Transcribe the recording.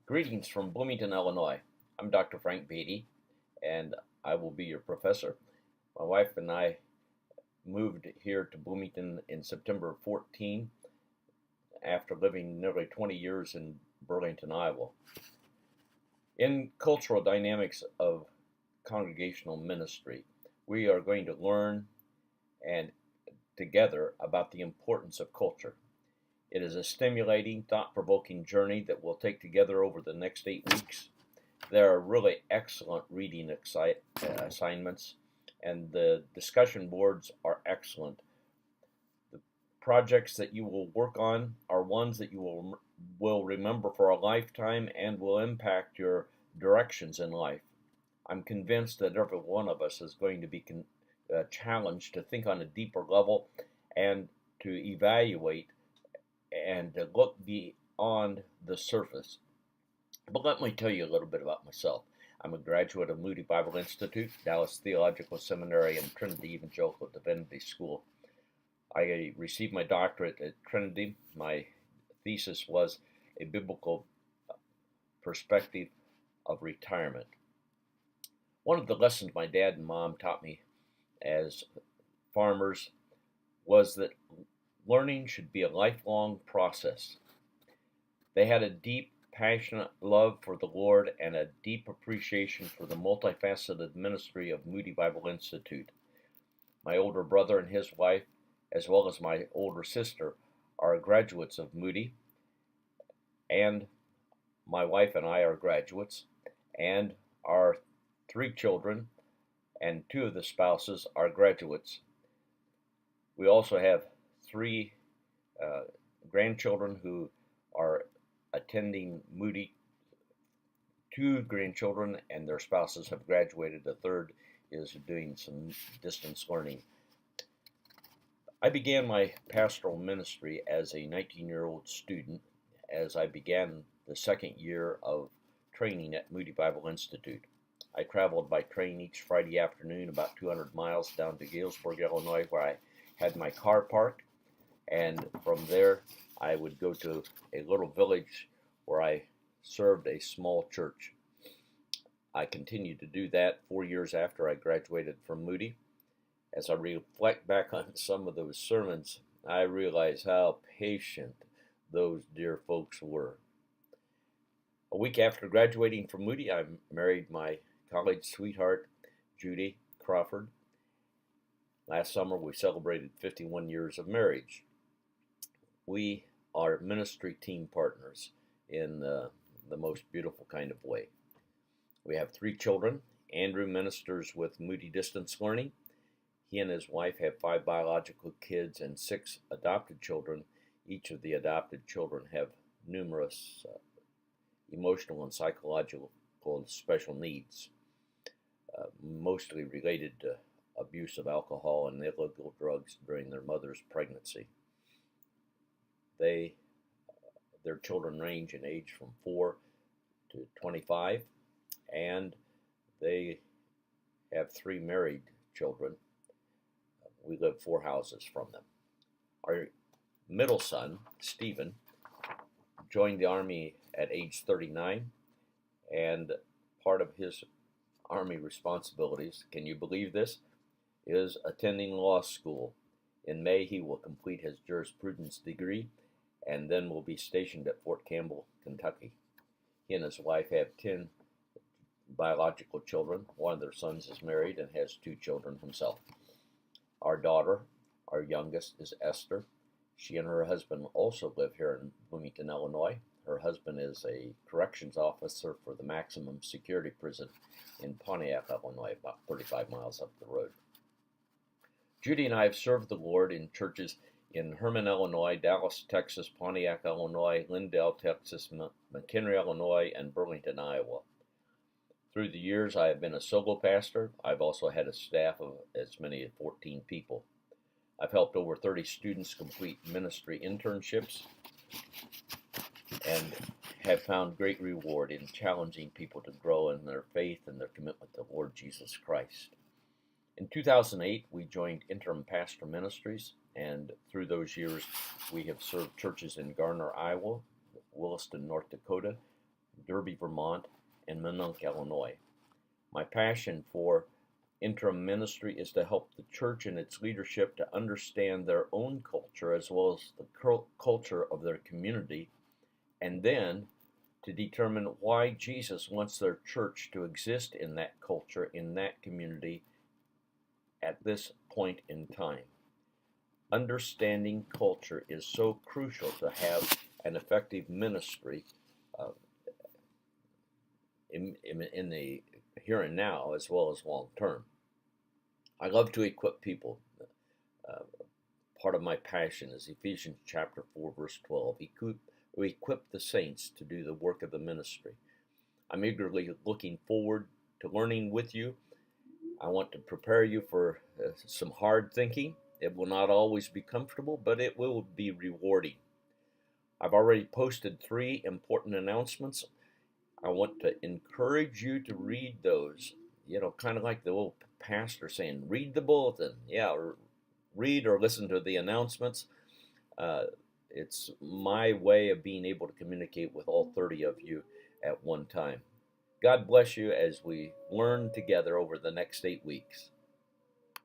Greetings from Bloomington, Illinois. I'm Dr. Frank Beaty, and I will be your professor. My wife and I moved here to Bloomington in September of 14 after living nearly 20 years in Burlington, Iowa. In cultural dynamics of congregational ministry, we are going to learn and together about the importance of culture. It is a stimulating, thought-provoking journey that we'll take together over the next 8 weeks. There are really excellent reading assignments, and the discussion boards are excellent. The projects that you will work on are ones that you will remember for a lifetime and will impact your directions in life. I'm convinced that every one of us is going to be challenged to think on a deeper level and to evaluate and to look beyond the surface. But let me tell you a little bit about myself. I'm a graduate of Moody Bible Institute, Dallas Theological Seminary, and Trinity Evangelical Divinity School. I received my doctorate at Trinity. My thesis was a biblical perspective of retirement. One of the lessons my dad and mom taught me as farmers was that learning should be a lifelong process. They had a deep, passionate love for the Lord and a deep appreciation for the multifaceted ministry of Moody Bible Institute. My older brother and his wife, as well as my older sister, are graduates of Moody, and my wife and I are graduates, and our 3 children and 2 of the spouses are graduates. We also have 3 grandchildren who are attending Moody. 2 grandchildren and their spouses have graduated. The third is doing some distance learning. I began my pastoral ministry as a 19-year-old student as I began the second year of training at Moody Bible Institute. I traveled by train each Friday afternoon about 200 miles down to Galesburg, Illinois, where I had my car parked, and from there I would go to a little village where I served a small church. I continued to do that 4 years after I graduated from Moody. As I reflect back on some of those sermons, I realize how patient those dear folks were. A week after graduating from Moody, I married my college sweetheart, Judy Crawford. Last summer, we celebrated 51 years of marriage. We are ministry team partners in the most beautiful kind of way. We have 3 children. Andrew ministers with Moody Distance Learning. He and his wife have 5 biological kids and 6 adopted children. Each of the adopted children have numerous emotional and psychological special needs, mostly related to abuse of alcohol and illegal drugs during their mother's pregnancy. Their children range in age from 4 to 25, and they have 3 married children. We live 4 houses from them. Our middle son, Stephen, joined the Army at age 39, and part of his Army responsibilities, can you believe this, is attending law school. In May, he will complete his jurisprudence degree and then will be stationed at Fort Campbell, Kentucky. He and his wife have 10 biological children. One of their sons is married and has 2 children himself. Our daughter, our youngest, is Esther. She and her husband also live here in Bloomington, Illinois. Her husband is a corrections officer for the maximum security prison in Pontiac, Illinois, about 35 miles up the road. Judy and I have served the Lord in churches in Herman, Illinois, Dallas, Texas, Pontiac, Illinois, Lindale, Texas, McHenry, Illinois, and Burlington, Iowa. Through the years, I have been a solo pastor. I've also had a staff of as many as 14 people. I've helped over 30 students complete ministry internships and have found great reward in challenging people to grow in their faith and their commitment to Lord Jesus Christ. In 2008, we joined Interim Pastor Ministries, and through those years, we have served churches in Garner, Iowa, Williston, North Dakota, Derby, Vermont, and Minonk, Illinois. My passion for interim ministry is to help the church and its leadership to understand their own culture as well as the culture of their community, and then to determine why Jesus wants their church to exist in that culture, in that community, at this point in time. Understanding culture is so crucial to have an effective ministry uh, in the here and now as well as long term. I love to equip people. Uh, Part of my passion is Ephesians chapter 4, verse 12. We equip the saints to do the work of the ministry. I'm eagerly looking forward to learning with you. I want to prepare you for some hard thinking. It will not always be comfortable, but it will be rewarding. I've already posted 3 important announcements. I want to encourage you to read those. You know, kind of like the old pastor saying, read the bulletin. Yeah, or read or listen to the announcements. It's my way of being able to communicate with all 30 of you at one time. God bless you as we learn together over the next 8 weeks.